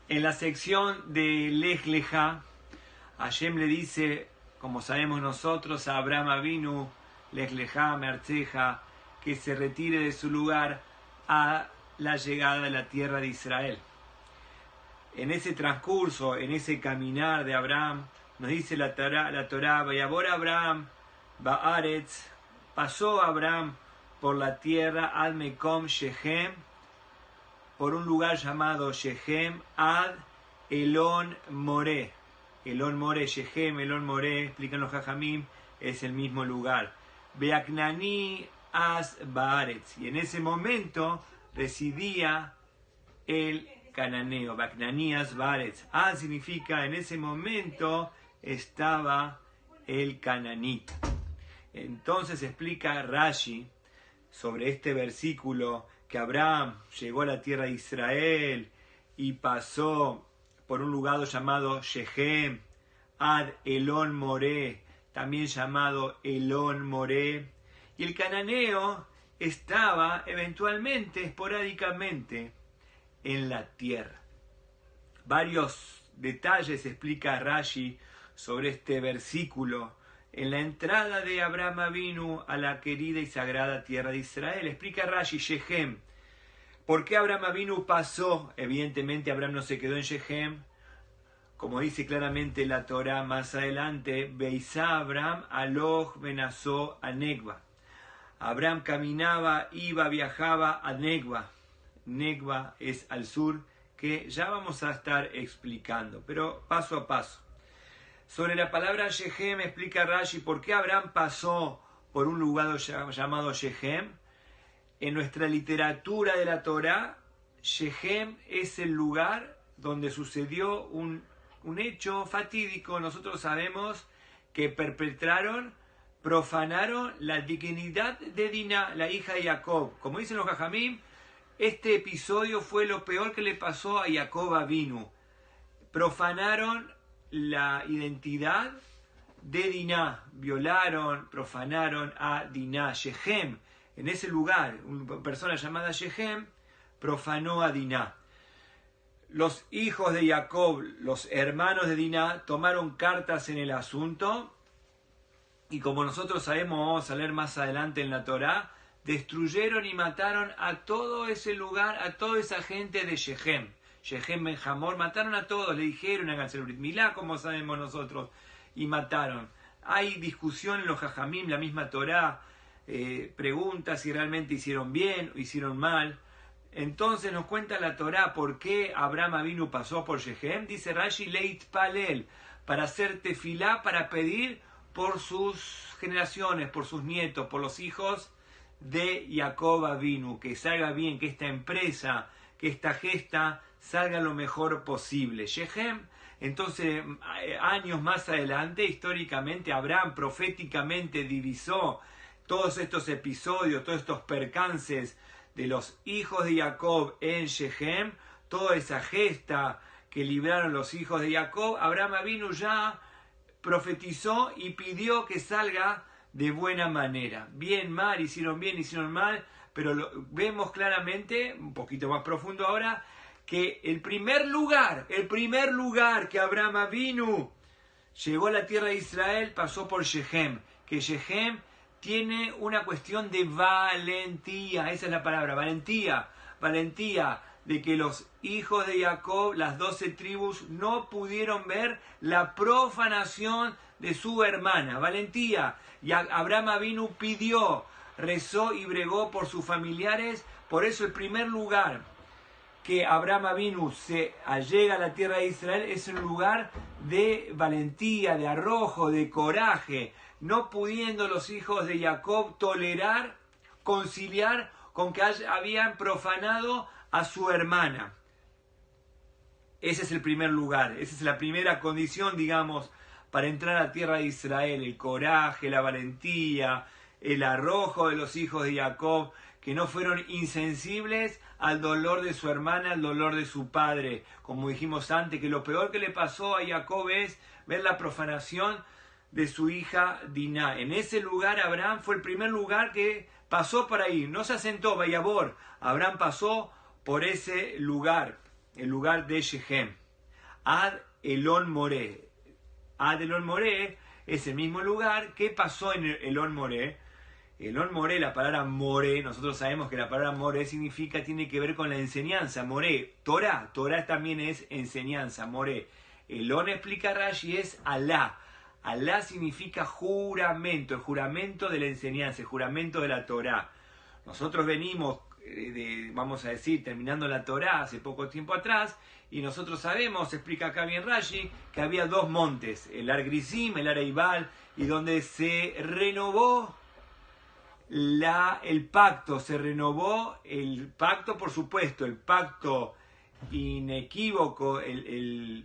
En la sección de Lej Lejá, Hashem le dice, como sabemos nosotros, a Abraham Avinu, Lej Lejá, Merceja, que se retire de su lugar a la llegada de la tierra de Israel. En ese transcurso, en ese caminar de Abraham, nos dice la Torá, Vayabor Abraham, Baaretz, pasó Abraham por la tierra Ad Mekom Shechem, por un lugar llamado Shechem, Ad Elon Moré. Elon Moré, Shechem, Elon Moré, explican los Jajamim, es el mismo lugar. Beaknani As Baaretz. Y en ese momento residía el cananeo. Beaknani As Baaretz. As significa en ese momento estaba el cananita. Entonces explica Rashi sobre este versículo que Abraham llegó a la tierra de Israel y pasó por un lugar llamado Shechem, Ad Elon Moré, también llamado Elon Moré, y el cananeo estaba eventualmente, esporádicamente, en la tierra. Varios detalles explica Rashi sobre este versículo en la entrada de Abraham Avinu a la querida y sagrada tierra de Israel. Explica Rashi, Shechem. ¿Por qué Abraham Avinu pasó? Evidentemente Abraham no se quedó en Shechem. Como dice claramente la Torá más adelante, Beisá Abraham aloch benazó a Negba. Abraham caminaba, iba, viajaba a Negba. Negba es al sur, que ya vamos a estar explicando, pero paso a paso. Sobre la palabra Shechem explica Rashi por qué Abraham pasó por un lugar llamado Shechem. En nuestra literatura de la Torá, Shechem es el lugar donde sucedió un hecho fatídico. Nosotros sabemos que profanaron la dignidad de Diná, la hija de Jacob. Como dicen los Jajamim, este episodio fue lo peor que le pasó a Jacob Avinu. Profanaron la identidad de Diná, violaron, profanaron a Diná. Shechem, en ese lugar, una persona llamada Shechem profanó a Diná. Los hijos de Jacob, los hermanos de Diná, tomaron cartas en el asunto y, como nosotros sabemos, vamos a leer más adelante en la Torá, destruyeron y mataron a todo ese lugar, a toda esa gente de Shechem. Shechem Ben Hamor, mataron a todos, le dijeron háganse el Brit Milá, como sabemos nosotros, y mataron. Hay discusión en los Jajamim, la misma Torá pregunta si realmente hicieron bien o hicieron mal. Entonces nos cuenta la Torá por qué Abraham Avinu pasó por Shechem. Dice Rashi, Leit Palel, para hacer tefilá, para pedir por sus generaciones, por sus nietos, por los hijos de Jacob Avinu, que salga bien, que esta empresa, que esta gesta salga lo mejor posible. Shechem, entonces, años más adelante, históricamente, Abraham proféticamente divisó todos estos episodios, todos estos percances de los hijos de Jacob en Shechem, toda esa gesta que libraron los hijos de Jacob. Abraham Avinu ya profetizó y pidió que salga de buena manera. Bien, mal, hicieron bien, hicieron mal, pero vemos claramente, un poquito más profundo ahora, que el primer lugar que Abraham Avinu llegó a la tierra de Israel pasó por Shechem, que Shechem tiene una cuestión de valentía, esa es la palabra, valentía de que los hijos de Jacob, las 12 tribus, no pudieron ver la profanación de su hermana, valentía. Y Abraham Avinu pidió, rezó y bregó por sus familiares. Por eso el primer lugar que Abraham Avinu se allega a la tierra de Israel es un lugar de valentía, de arrojo, de coraje, no pudiendo los hijos de Jacob tolerar, conciliar con que habían profanado a su hermana. Ese es el primer lugar, esa es la primera condición, digamos, para entrar a la tierra de Israel, el coraje, la valentía, el arrojo de los hijos de Jacob, que no fueron insensibles al dolor de su hermana, al dolor de su padre. Como dijimos antes, que lo peor que le pasó a Jacob es ver la profanación de su hija Diná. En ese lugar Abraham fue el primer lugar que pasó por ahí, no se asentó, Vayabor. Abraham pasó por ese lugar. el lugar de Shechem. Ad Elón Moré. Ad Elón Moré es el mismo lugar. ¿Qué pasó en Elón Moré? Elón Moré, la palabra Moré, nosotros sabemos que la palabra Moré tiene que ver con la enseñanza. Moré, Torah también es enseñanza, Moré. Elón, explica Rashi, es Alá. Alá significa juramento, el juramento de la enseñanza, el juramento de la Torah. Nosotros venimos, vamos a decir, terminando la Torah hace poco tiempo atrás, y nosotros sabemos, explica acá bien Rashi, que había dos montes, el Har Gerizim, el Har Eibal, y donde se renovó el pacto, por supuesto, el pacto inequívoco, el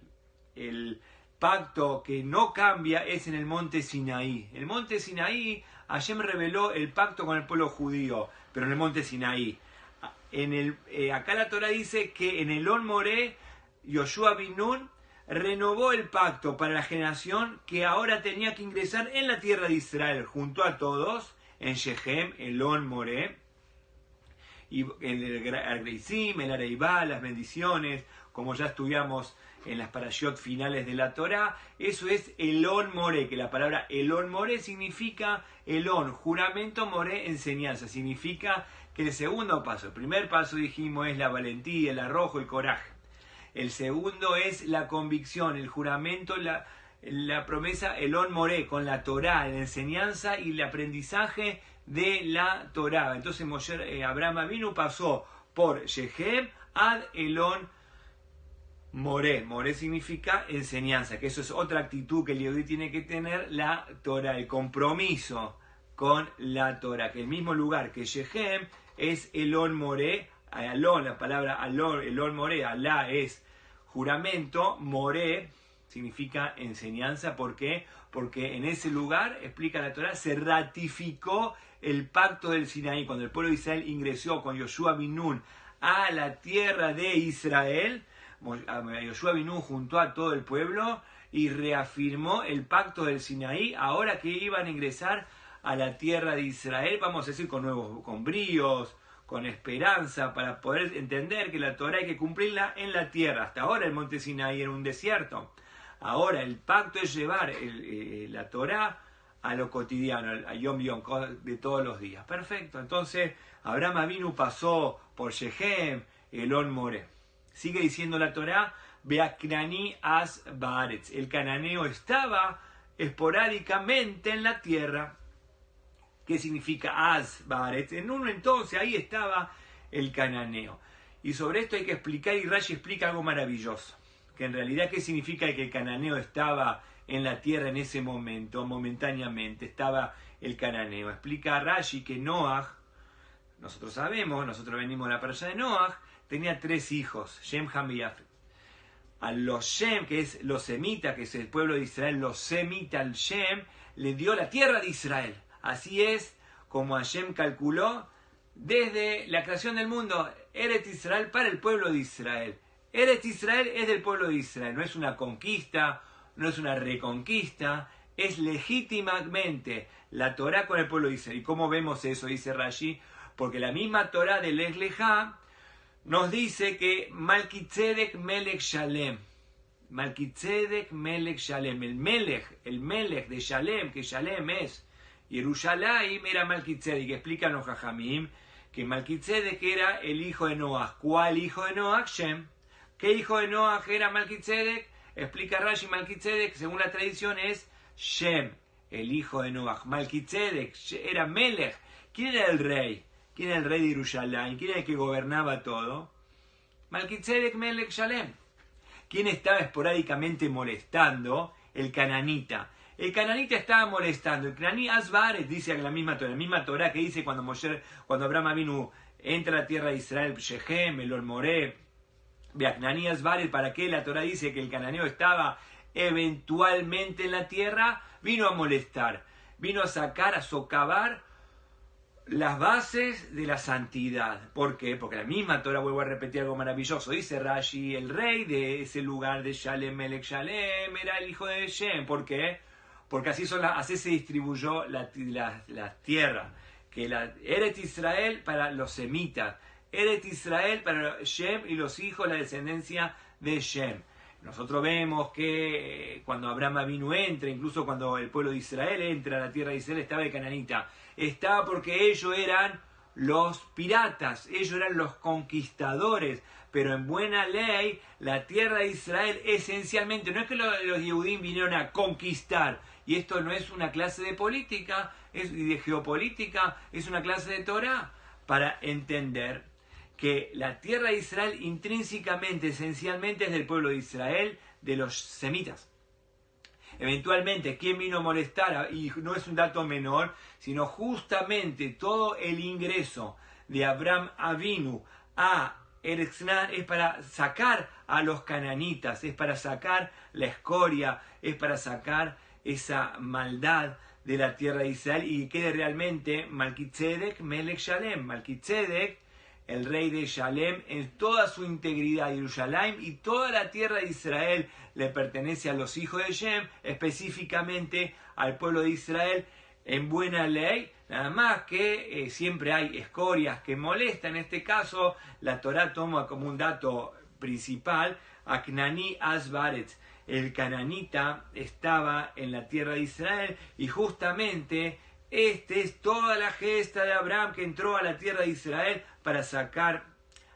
pacto que no cambia es en el monte Sinaí. El monte Sinaí, Hashem reveló el pacto con el pueblo judío, pero en el monte Sinaí. Acá la Torah dice que en Elón Moré, Yoshua bin Nun renovó el pacto para la generación que ahora tenía que ingresar en la tierra de Israel, junto a todos, en Shechem, Elón Moré, y el Har Gerizim, el Har Eibal, las bendiciones, como ya estudiamos en las parashot finales de la Torá. Eso es Elón Moré, que la palabra Elón Moré significa Elón, juramento, Moré, enseñanza. Significa que el segundo paso, el primer paso dijimos es la valentía, el arrojo, el coraje. El segundo es la convicción, el juramento, la promesa Elón Moré, con la Torá, la enseñanza y el aprendizaje de la Torá. Entonces Abraham Avinu pasó por Shechem ad Elón Moré. Moré significa enseñanza, que eso es otra actitud que el Yehudí tiene que tener, la Torá, el compromiso con la Torá, que el mismo lugar que Shechem es Elón Moré. Alón, la palabra Alón, Elón Moré, Alá es juramento, Moré significa enseñanza. ¿Por qué? Porque en ese lugar, explica la Torá, se ratificó el pacto del Sinaí. Cuando el pueblo de Israel ingresó con Yoshua bin Nun a la tierra de Israel, Yoshua bin Nun juntó a todo el pueblo y reafirmó el pacto del Sinaí. Ahora que iban a ingresar a la tierra de Israel, vamos a decir, con bríos, con esperanza, para poder entender que la Torá hay que cumplirla en la tierra. Hasta ahora el monte Sinaí era un desierto. Ahora el pacto es llevar la Torá a lo cotidiano, a Yom Yom, de todos los días. Perfecto. Entonces Abraham Avinu pasó por Shechem, Elón Moré. Sigue diciendo la Torá, Beaknani as baaretz. El cananeo estaba esporádicamente en la tierra. ¿Qué significa as baaretz? En un entonces ahí estaba el cananeo. Y sobre esto hay que explicar, y Rashi explica algo maravilloso. Que en realidad, ¿qué significa que el cananeo estaba en la tierra en ese momento? Momentáneamente estaba el cananeo. Explica Rashi que Noaj, nosotros sabemos, nosotros venimos de la parasha de Noaj, tenía 3 hijos, Shem, Ham y Yafet. A los Shem, que es los semitas, que es el pueblo de Israel, los semitas, al Shem, le dio la tierra de Israel. Así es como Hashem calculó desde la creación del mundo, Eretz Israel para el pueblo de Israel. Eretz Israel es del pueblo de Israel, no es una conquista, no es una reconquista, es legítimamente la Torá con el pueblo de Israel. ¿Y cómo vemos eso? Dice Rashi, porque la misma Torá de Lech Lejá nos dice que Malkitzedek Melech Shalem, Malkitzedek Melech Shalem, el Melech de Shalem, que Shalem es Yerushalayim, era Malkitzedek. Explican los Jajamim que Malkitzedek era el hijo de Noaj. ¿Cuál hijo de Noaj? Shem. ¿Qué hijo de Noaj era Malkitzedek? Explica Rashi, Malkitzedek, según la tradición, es Shem, el hijo de Noaj. Malkitzedek era Melech. ¿Quién era el rey? ¿Quién era el rey de Yerushalayim? ¿Quién era el que gobernaba todo? Malkitzedek Melech Shalem. ¿Quién estaba esporádicamente molestando? El cananita. El cananita estaba molestando. El cananí Asbaret, dice la misma Torah que dice cuando Abraham Avinu entra a la tierra de Israel, Shechem, Elón Moré, Beaknani Asbaret, ¿para qué la Torah dice que el cananeo estaba eventualmente en la tierra? Vino a molestar, vino a sacar, a socavar las bases de la santidad. ¿Por qué? Porque la misma Torah, vuelvo a repetir algo maravilloso, dice Rashi, el rey de ese lugar de Shalem, Melech Shalem, era el hijo de Shem. ¿Por qué? Porque así se distribuyó la tierra, que Eretz Israel para los semitas, Eretz Israel para Shem y los hijos, la descendencia de Shem. Nosotros vemos que cuando Abraham Avinu entra, incluso cuando el pueblo de Israel entra a la tierra de Israel, estaba el cananita. Estaba porque ellos eran los piratas, ellos eran los conquistadores, pero en buena ley la tierra de Israel esencialmente, no es que los Yehudim vinieron a conquistar, y esto no es una clase de política y de geopolítica, es una clase de Torah, para entender que la tierra de Israel intrínsecamente, esencialmente es del pueblo de Israel, de los semitas. Eventualmente, ¿quién vino a molestar? Y no es un dato menor, sino justamente todo el ingreso de Abraham Avinu a Eretz Canaán es para sacar a los cananitas, es para sacar la escoria, es para sacar esa maldad de la tierra de Israel y que quede realmente Malkitzedek Melech Shalem. Malkitzedek, el rey de Shalem, en toda su integridad, Jerusalén y toda la tierra de Israel le pertenece a los hijos de Shem, específicamente al pueblo de Israel, en buena ley, nada más que siempre hay escorias que molestan. En este caso, la Torá toma como un dato principal, Aknani Asbaretz, el cananita estaba en la tierra de Israel, y justamente este es toda la gesta de Abraham que entró a la tierra de Israel para sacar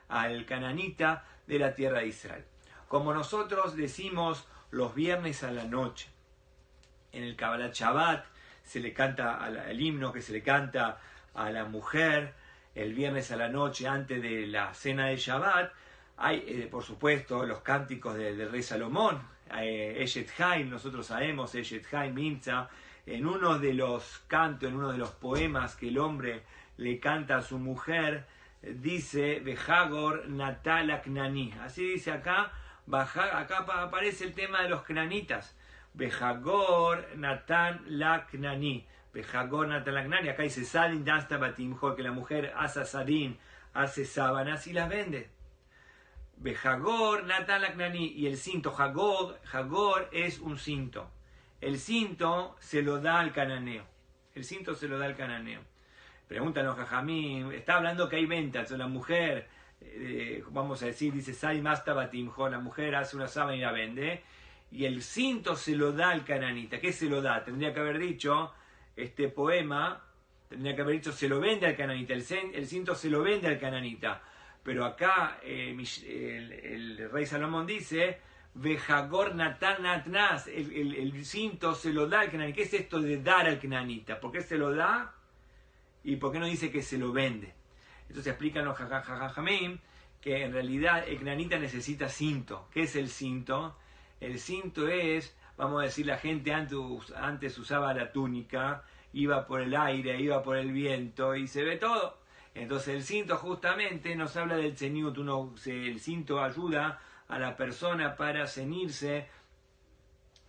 al cananita de la tierra de Israel. Como nosotros decimos los viernes a la noche, en el Kabbalat Shabbat se le canta el himno que se le canta a la mujer el viernes a la noche antes de la cena de Shabbat. Hay, por supuesto, los cánticos del rey Salomón, Eshet Haim, nosotros sabemos, Eshet Haim Mimza, en uno de los cantos, en uno de los poemas que el hombre le canta a su mujer, dice, Behagor Natal Aknani. Así dice acá, acá aparece el tema de los knanitas. Behagor Natan Laknani. Behagor Natan Laknani. Acá dice, Sadin Dasta Batimjor, que la mujer hace sadin, hace sábanas y las vende. Behagor Natan Laknani. Y el cinto, Hagor es un cinto. El cinto se lo da al cananeo. El cinto se lo da al cananeo. Preguntan los jajamim, está hablando que hay ventas, o la mujer, vamos a decir, dice, Sai Masta Batimjo, la mujer hace una sábana y la vende, y el cinto se lo da al cananita. ¿Qué se lo da? Tendría que haber dicho, este poema, tendría que haber dicho, se lo vende al cananita, el cinto se lo vende al cananita. Pero acá el rey Salomón dice, Vejagor Natan Natnas, el cinto se lo da al cananita. ¿Qué es esto de dar al cananita? ¿Por qué se lo da? ¿Y por qué no dice que se lo vende? Entonces explican los jajamim que en realidad el cananita necesita cinto. ¿Qué es el cinto? El cinto es, vamos a decir, la gente antes usaba la túnica, iba por el aire, iba por el viento y se ve todo. Entonces el cinto justamente nos habla del ceñut. El cinto ayuda a la persona para ceñirse,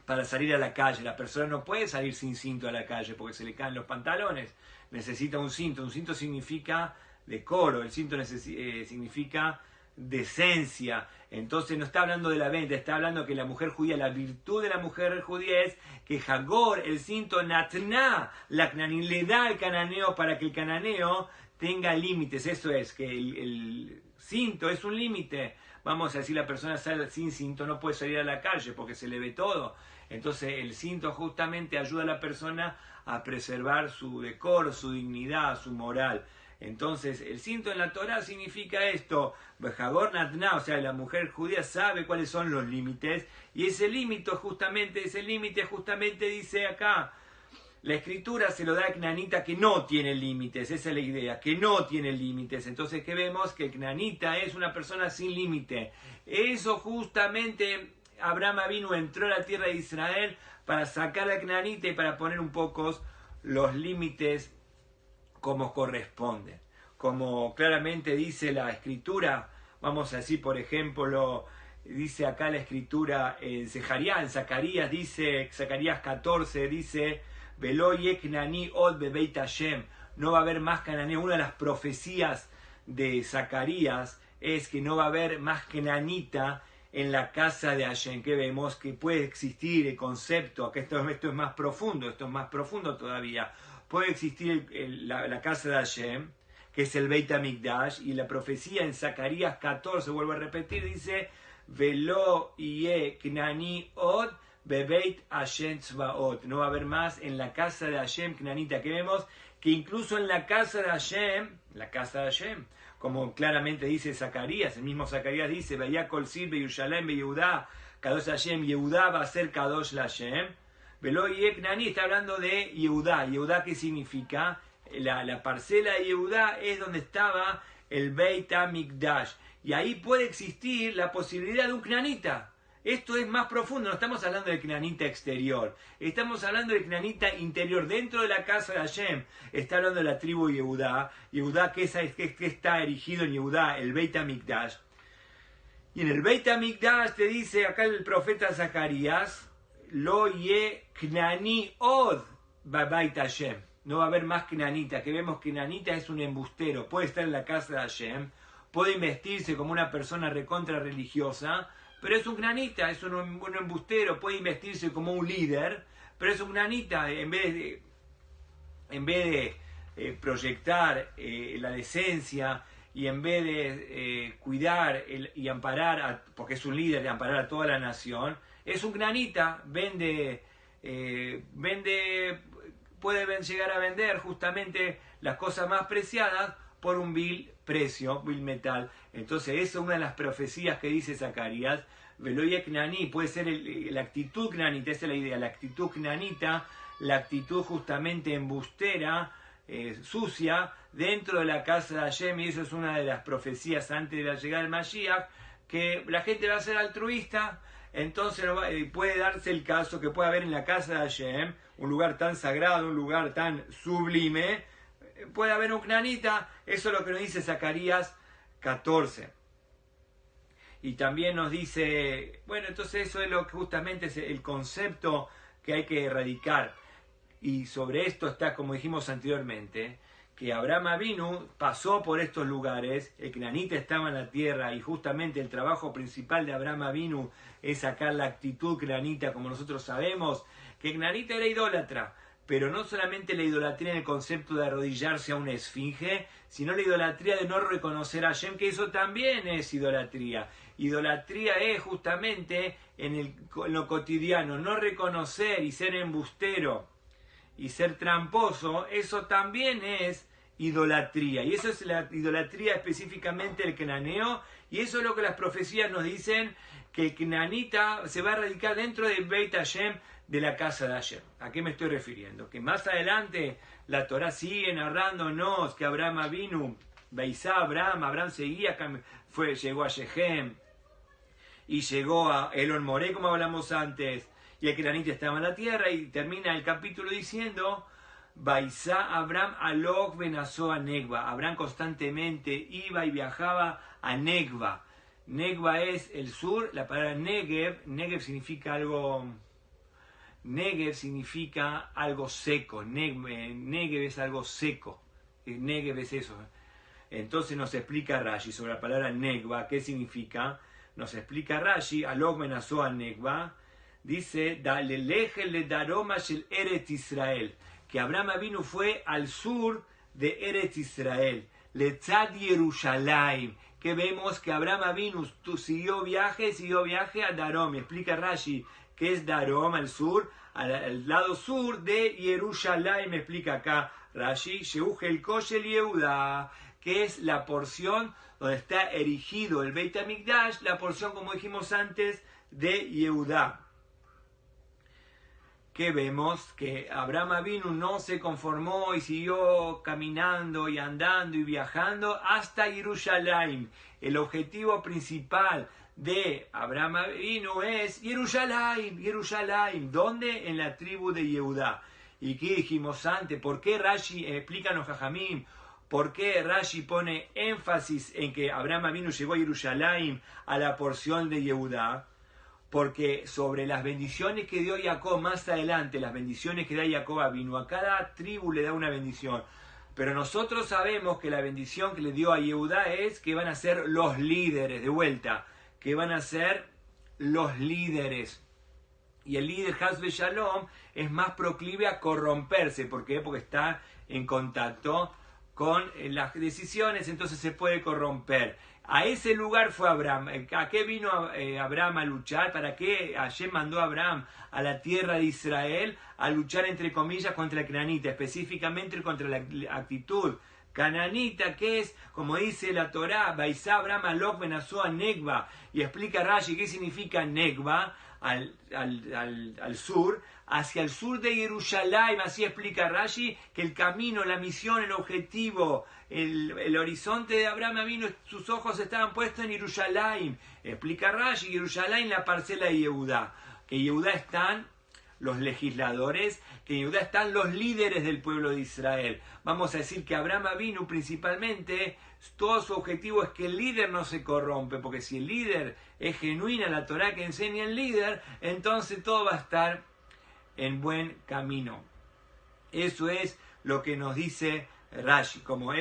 para salir a la calle. La persona no puede salir sin cinto a la calle porque se le caen los pantalones. Necesita un cinto. Un cinto significa decoro, el cinto significa decencia. Entonces no está hablando de la venta, está hablando que la mujer judía, la virtud de la mujer judía es que Hagor, el cinto, Natna, le da al cananeo para que el cananeo tenga límites. Eso es, que el cinto es un límite. Vamos a decir, la persona sale sin cinto, no puede salir a la calle porque se le ve todo. Entonces el cinto justamente ayuda a la persona a preservar su decoro, su dignidad, su moral. Entonces el cinto en la Torá significa esto, Bejagor Natna, o sea, la mujer judía sabe cuáles son los límites, y ese límite justamente dice acá, la escritura se lo da al Knanita que no tiene límites, esa es la idea, que no tiene límites. Entonces, ¿qué vemos? Que el Knanita es una persona sin límite. Eso justamente Abraham Avinu entró a la tierra de Israel para sacar al Knanita y para poner un poco los límites como corresponde. Como claramente dice la escritura, vamos a decir, por ejemplo, dice acá la escritura en Zacarías dice, Zacarías 14 dice, Veloye Knani od bebeit Hashem, no va a haber más cananeo. Una de las profecías de Zacarías es que no va a haber más cananita en la casa de Hashem, que vemos que puede existir el concepto, que esto es más profundo todavía, puede existir la casa de Hashem, que es el Beit HaMikdash, y la profecía en Zacarías 14, vuelvo a repetir, dice, Velo Ie Knani Od Bebeit Hashem Tzvaot. No va a haber más en la casa de Hashem Knanita, que vemos que incluso en la casa de Hashem, como claramente dice Zacarías, el mismo Zacarías dice, Vaya Kol Sil Beyushalem Beyehudá, Kadosh Hashem, Yehudá va a ser Kadosh Hashem. Velo Ie Knani está hablando de Yehudá. Yehudá, ¿qué significa? La parcela de Yehudá es donde estaba el Beit HaMikdash. Y ahí puede existir la posibilidad de un Knanita. Esto es más profundo, no estamos hablando del Knanita exterior. Estamos hablando del Knanita interior, dentro de la casa de Hashem. Está hablando de la tribu Yehudá. Yehudá, que está erigido en Yehudá, el Beit HaMikdash. Y en el Beit HaMikdash te dice acá el profeta Zacarías, Lo ye Knani od Beit Hashem. No va a haber más Knanita, que vemos que Knanita es un embustero, puede estar en la casa de Hashem, puede investirse como una persona recontra religiosa, pero es un Knanita, es un embustero, puede investirse como un líder, pero es un Knanita, en vez de proyectar la decencia, y en vez de cuidar y amparar, porque es un líder de amparar a toda la nación, es un Knanita, puede llegar a vender justamente las cosas más preciadas por un vil precio, vil metal. Entonces esa es una de las profecías que dice Zacarías. Veloye Knani, puede ser la actitud knanita, esa es la idea, la actitud knanita, la actitud justamente embustera, sucia, dentro de la casa de Hashem, y eso es una de las profecías antes de la llegada del Mashiach, que la gente va a ser altruista. Entonces puede darse el caso que puede haber en la casa de Hashem, un lugar tan sagrado, un lugar tan sublime, puede haber un Knanita. Eso es lo que nos dice Zacarías 14. Y también nos dice, bueno, entonces eso es lo que justamente es el concepto que hay que erradicar. Y sobre esto está, como dijimos anteriormente, que Abraham Avinu pasó por estos lugares, el Knanita estaba en la tierra, y justamente el trabajo principal de Abraham Avinu es sacar la actitud knanita, como nosotros sabemos, que Knanita era idólatra, pero no solamente la idolatría en el concepto de arrodillarse a una esfinge, sino la idolatría de no reconocer a Hashem, que eso también es idolatría. Idolatría es justamente en lo cotidiano, no reconocer y ser embustero y ser tramposo, eso también es idolatría. Y eso es la idolatría específicamente del cananeo, y eso es lo que las profecías nos dicen, que el Knanita se va a radicar dentro del Beit Hashem, de la casa de Hashem. ¿A qué me estoy refiriendo? Que más adelante la Torah sigue narrándonos que Abraham Avinu, Beisá Abraham seguía, llegó a Shechem, y llegó a Elon Moré, como hablamos antes, y el Knanita estaba en la tierra, y termina el capítulo diciendo, Baisá Abraham alok benazó a Negba. Abraham constantemente iba y viajaba a Negba. Negba es el sur, la palabra Negev significa algo... Negev significa algo seco. Negev es algo seco. Negev es eso. Entonces nos explica Rashi sobre la palabra Negba, ¿qué significa? Nos explica Rashi, alok benazó a Negba. Dice, le daroma shel Eretz Israel, que Abraham Avinu fue al sur de Eretz Israel, letzad Yerushalayim, que vemos que Abraham Avinu siguió viaje a Darom. Y explica Rashi que es Darom, al sur, al lado sur de Yerushalayim. Me explica acá Rashi, Sheuhel Koshel Yehuda, que es la porción donde está erigido el Beit HaMikdash, la porción, como dijimos antes, de Yehudá. Que vemos que Abraham Avinu no se conformó y siguió caminando y andando y viajando hasta Jerusalén. El objetivo principal de Abraham Avinu es Jerusalén. ¿Dónde? En la tribu de Yehudá. ¿Y qué dijimos antes? ¿Por qué Rashi, explícanos Jajamim, por qué Rashi pone énfasis en que Abraham Avinu llegó a Jerusalén, a la porción de Yehudá? Porque sobre las bendiciones que dio Jacob más adelante, las bendiciones que da Jacob Avinu, a cada tribu le da una bendición. Pero nosotros sabemos que la bendición que le dio a Yehudá es que van a ser los líderes, de vuelta, que van a ser los líderes. Y el líder Haz Shalom es más proclive a corromperse. ¿Por qué? Porque está en contacto con las decisiones, entonces se puede corromper. A ese lugar fue Abraham. ¿A qué vino Abraham a luchar? ¿Para qué Hashem mandó a Abraham a la tierra de Israel a luchar, entre comillas, contra el cananita, específicamente contra la actitud cananita, que es, como dice la Torá, Baisá Abraham alok benazó a Negba, y explica Rashi qué significa Negba, al sur, hacia el sur de Jerusalén. Así explica Rashi que el camino, la misión, el objetivo, el horizonte de Abraham vino, sus ojos estaban puestos en Jerusalén. Explica Rashi, Jerusalén, la parcela de Yehudá, que en Yehudá están los legisladores, que en Judá están los líderes del pueblo de Israel. Vamos a decir que Abraham Avinu principalmente, todo su objetivo es que el líder no se corrompe, porque si el líder es genuina, la Torá que enseña el líder, entonces todo va a estar en buen camino. Eso es lo que nos dice Rashi, como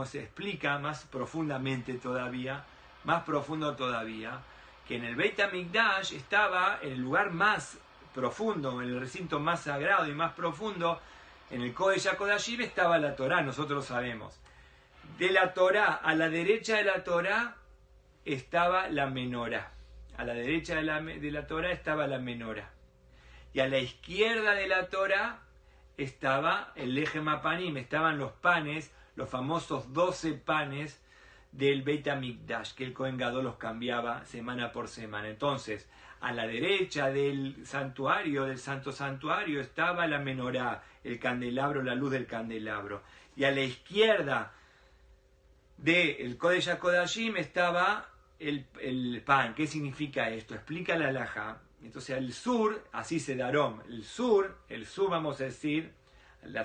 se explica más profundamente todavía, más profundo todavía, que en el Beit HaMikdash estaba en el lugar más profundo, en el recinto más sagrado y más profundo, en el Kodesh HaKodashim estaba la Torá, nosotros lo sabemos. De la Torá, a la derecha de la Torá estaba la menorá. A la derecha de la Torá estaba la menorá. Y a la izquierda de la Torá estaba el Lechem HaPanim, estaban los panes, los famosos 12 panes del Beit HaMikdash, que el Kohen Gadol los cambiaba semana por semana. Entonces, a la derecha del santuario, del santo santuario, estaba la menorá, el candelabro, la luz del candelabro. Y a la izquierda del Kodesh HaKodashim estaba el pan. ¿Qué significa esto? Explica la halajá. Entonces, al sur, así se darom, el sur vamos a decir,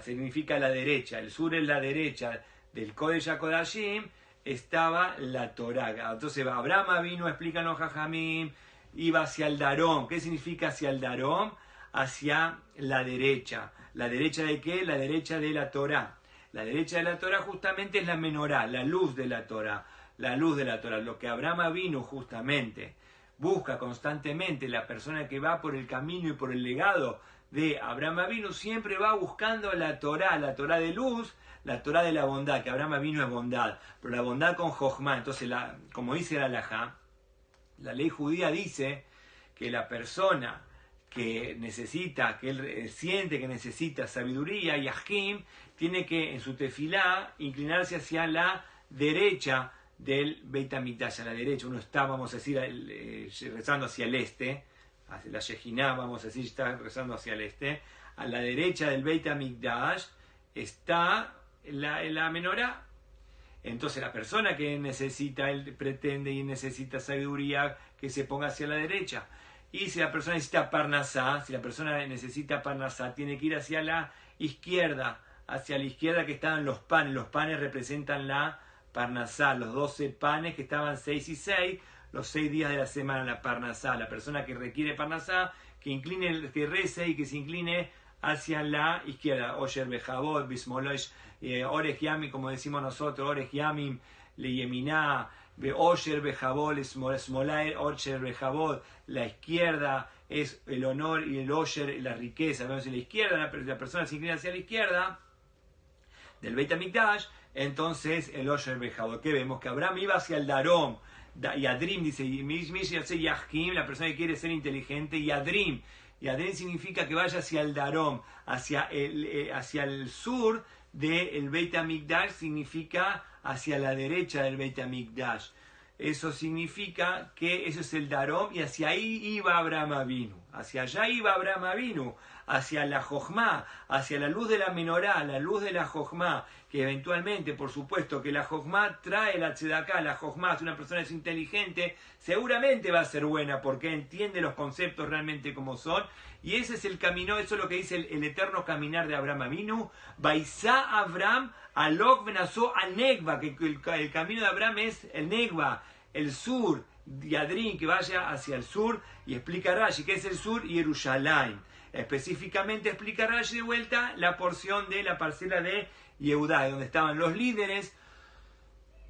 significa la derecha, el sur es la derecha del Kodesh HaKodashim, estaba la Torá. Entonces, Abraham vino, explican los Jajamim, iba hacia el Darom. ¿Qué significa hacia el Darom? Hacia la derecha. ¿La derecha de qué? La derecha de la Torá. La derecha de la Torá justamente es la menorá, la luz de la Torá. La luz de la Torá. Lo que Abraham vino justamente busca constantemente, la persona que va por el camino y por el legado de Abraham vino siempre va buscando la Torá de luz, la Torá de la bondad, que Abraham vino es bondad, pero la bondad con Jochma. Entonces, como dice la halajá, la ley judía dice que la persona que necesita, que él siente que necesita sabiduría, Yahim, tiene que en su tefilá inclinarse hacia la derecha del Beit HaMikdash, a la derecha. Uno está, vamos a decir, rezando hacia el este, hacia la Shejiná, vamos a decir, está rezando hacia el este. A la derecha del Beit HaMikdash está la menorá. Entonces la persona que necesita, él pretende y necesita sabiduría, que se ponga hacia la derecha. Y si la persona necesita parnasá, tiene que ir hacia la izquierda que estaban los panes. Los panes representan la parnasá, los 12 panes que estaban 6 y 6, los 6 días de la semana, la parnasá. La persona que requiere parnasá, que rece y que se incline hacia la izquierda. Osher Bejabot, Bismolosh, Orech Yamim, como decimos nosotros, Orech Yamim, Leyeminá, Osher Bejabot, Smolaer, Osher Bejabot. La izquierda es el honor y el Osher, la riqueza. Vemos en la izquierda, la persona se inclina hacia la izquierda del Beit HaMikdash, entonces el Osher Bejabot. ¿Qué vemos? Que Abraham iba hacia el Darom. Yadrim dice, la persona que quiere ser inteligente, Yadrim. Yadrim significa que vaya hacia el Darom, hacia el sur del Beit HaMikdash, significa hacia la derecha del Beit HaMikdash. Eso significa que eso es el Darom y hacia ahí iba Abraham Avinu. Hacia allá iba Abraham Avinu, hacia la Jochma, hacia la luz de la menorá, la luz de la Jochma, que eventualmente, por supuesto, que la Jochma trae la tzedaká. La Jochma, si una persona es inteligente, seguramente va a ser buena porque entiende los conceptos realmente como son. Y ese es el camino, eso es lo que dice el eterno caminar de Abraham Avinu. Baisá Abraham alok benazó a Negba, que el camino de Abraham es el Negba, el sur, Yadrin, que vaya hacia el sur. Y explica Rashi que es el sur y Jerusalén. Específicamente explica Rashi de vuelta la porción de la parcela de Yehudá, donde estaban los líderes,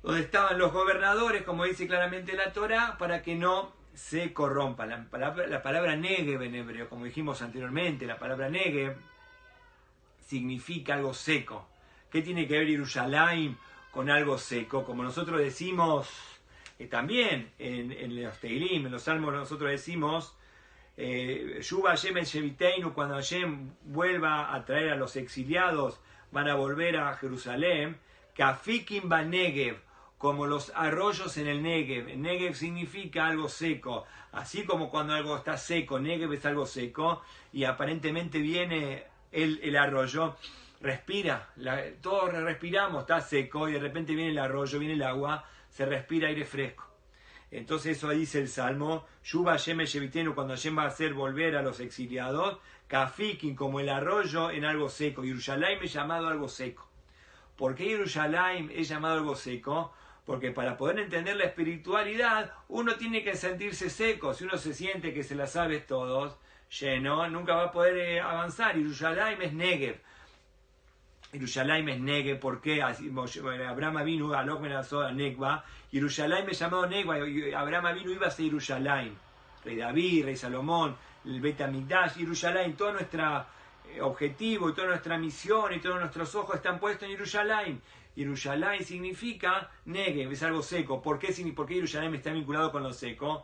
donde estaban los gobernadores, como dice claramente la Torá, para que no se corrompa. La palabra Negev en hebreo, como dijimos anteriormente, la palabra Negev significa algo seco, ¿Qué tiene que ver Yerushalayim con algo seco? Como nosotros decimos también en los Teilim, en los Salmos nosotros decimos, Yuba Hashem el Sheviteinu, cuando Hashem vuelva a traer a los exiliados, van a volver a Jerusalén, Kafikim ba Negev, como los arroyos en el Negev. Negev significa algo seco, así como cuando algo está seco, Negev es algo seco, y aparentemente viene el arroyo, respira, todos respiramos, está seco, y de repente viene el arroyo, viene el agua, se respira aire fresco. Entonces eso dice el Salmo, Yuba Hashem el Shevitenu, cuando Hashem va a hacer volver a los exiliados, Kafikim, como el arroyo en algo seco. Yerushalayim es llamado algo seco. ¿Por qué Yerushalayim es llamado algo seco? Porque para poder entender la espiritualidad, uno tiene que sentirse seco. Si uno se siente que se la sabe todos, lleno, nunca va a poder avanzar. Yerushalayim es Negev. Yerushalayim es Negev, ¿por qué? Abraham vino a Lokmenazó, a Negba. Yerushalayim es llamado Negba, Abraham vino iba hacia Yerushalayim. Rey David, Rey Salomón, el Beit HaMikdash, Yerushalayim, todo nuestro objetivo y toda nuestra misión y todos nuestros ojos están puestos en Yerushalayim. Yerushalayim significa Negev, es algo seco. ¿Por qué Yerushalayim está vinculado con lo seco?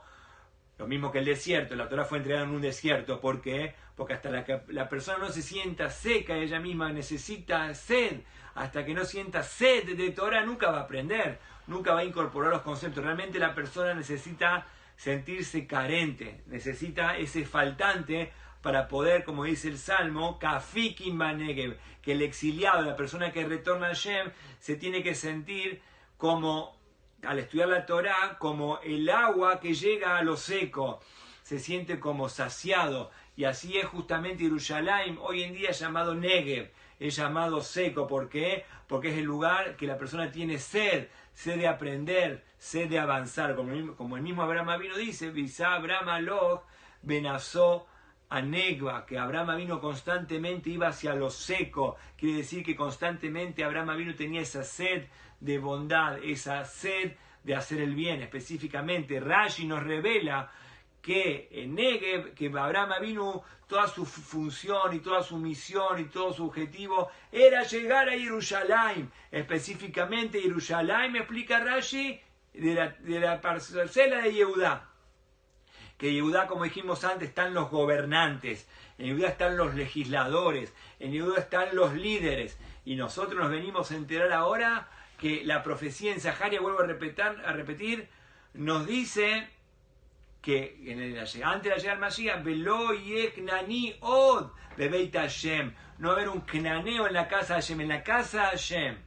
Lo mismo que el desierto, la Torah fue entregada en un desierto. ¿Por qué? Porque hasta que la persona no se sienta seca, ella misma necesita sed. Hasta que no sienta sed de Torah, nunca va a aprender, nunca va a incorporar los conceptos. Realmente la persona necesita sentirse carente, necesita ese faltante para poder, como dice el Salmo, Kafikim ba Negev, que el exiliado, la persona que retorna a Hashem, se tiene que sentir como, al estudiar la Torah, como el agua que llega a lo seco, se siente como saciado, y así es justamente Yerushalayim, hoy en día llamado Negev, es llamado seco. ¿Por qué? Porque es el lugar que la persona tiene sed de aprender, sed de avanzar, como el mismo Abraham vino dice, Visá Abraham Aloch benazó a Negba, que Abraham vino constantemente, iba hacia lo seco, quiere decir que constantemente Abraham vino tenía esa sed de bondad, esa sed de hacer el bien. Específicamente Rashi nos revela que en Negev, que Abraham vino, toda su función y toda su misión y todo su objetivo era llegar a Yerushalayim. Específicamente Yerushalayim, explica Rashi, de la parcela de Yehudá. Que en Yehudá, como dijimos antes, están los gobernantes, en Yehudá están los legisladores, en Yehudá están los líderes, y nosotros nos venimos a enterar ahora que la profecía en Zaharia, vuelvo a repetir, nos dice que antes de llegar al Mashiach, Velo yeh knani od bebeit Hashem, no va a haber un knaneo en la casa de Hashem, en la casa de Hashem,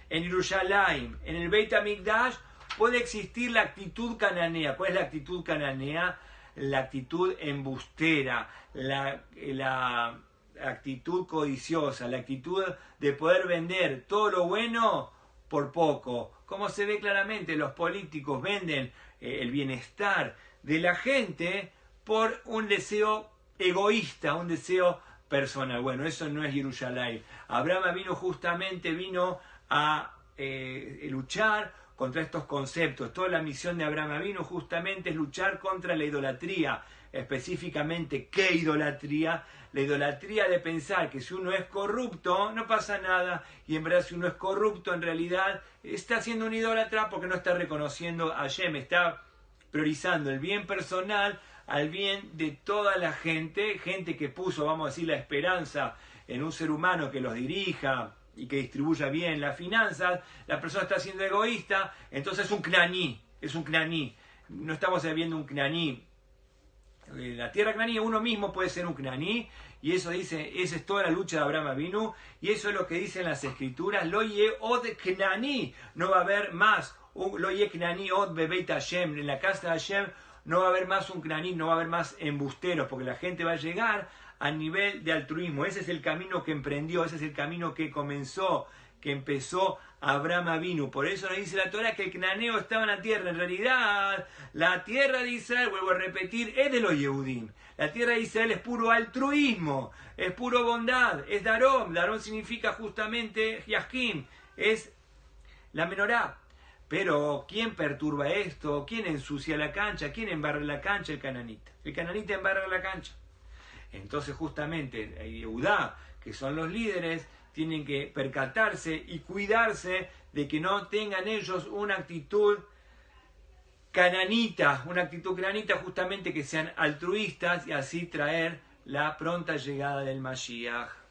en Yerushalayim, en el Beit HaMikdash, puede existir la actitud cananea. ¿Cuál es la actitud cananea? La actitud embustera, la actitud codiciosa, la actitud de poder vender todo lo bueno por poco. Como se ve claramente, los políticos venden el bienestar de la gente por un deseo egoísta, un deseo personal. Bueno, eso no es Yerushalayim. Abraham vino a luchar contra estos conceptos. Toda la misión de Abraham vino justamente es luchar contra la idolatría. Específicamente, ¿qué idolatría? La idolatría de pensar que si uno es corrupto no pasa nada, y en verdad si uno es corrupto en realidad está siendo un idólatra porque no está reconociendo a Hashem, está priorizando el bien personal al bien de toda la gente que puso, vamos a decir, la esperanza en un ser humano que los dirija y que distribuya bien las finanzas. La persona está siendo egoísta, entonces es un knaní. No estamos viendo un knaní. La tierra knaní, uno mismo puede ser un knaní, y eso dice, esa es toda la lucha de Abraham Avinu, y eso es lo que dicen las escrituras, lo ye od knaní, no va a haber más, lo ye knaní od bebeit Hashem, en la casa de Hashem no va a haber más un knaní, no va a haber más embusteros, porque la gente va a llegar a nivel de altruismo. Ese es el camino que emprendió, ese es el camino que empezó Abraham Avinu. Por eso nos dice la Torah que el cananeo estaba en la tierra. En realidad, la tierra de Israel, vuelvo a repetir, es de los Yehudim. La tierra de Israel es puro altruismo, es puro bondad, es Darón. Darón significa justamente Yaskim, es la menorá. Pero, ¿quién perturba esto? ¿Quién ensucia la cancha? ¿Quién embarra la cancha? El cananita. El cananita embarra la cancha. Entonces, justamente, Yehudá, que son los líderes, tienen que percatarse y cuidarse de que no tengan ellos una actitud cananita, justamente que sean altruistas y así traer la pronta llegada del Mashiach.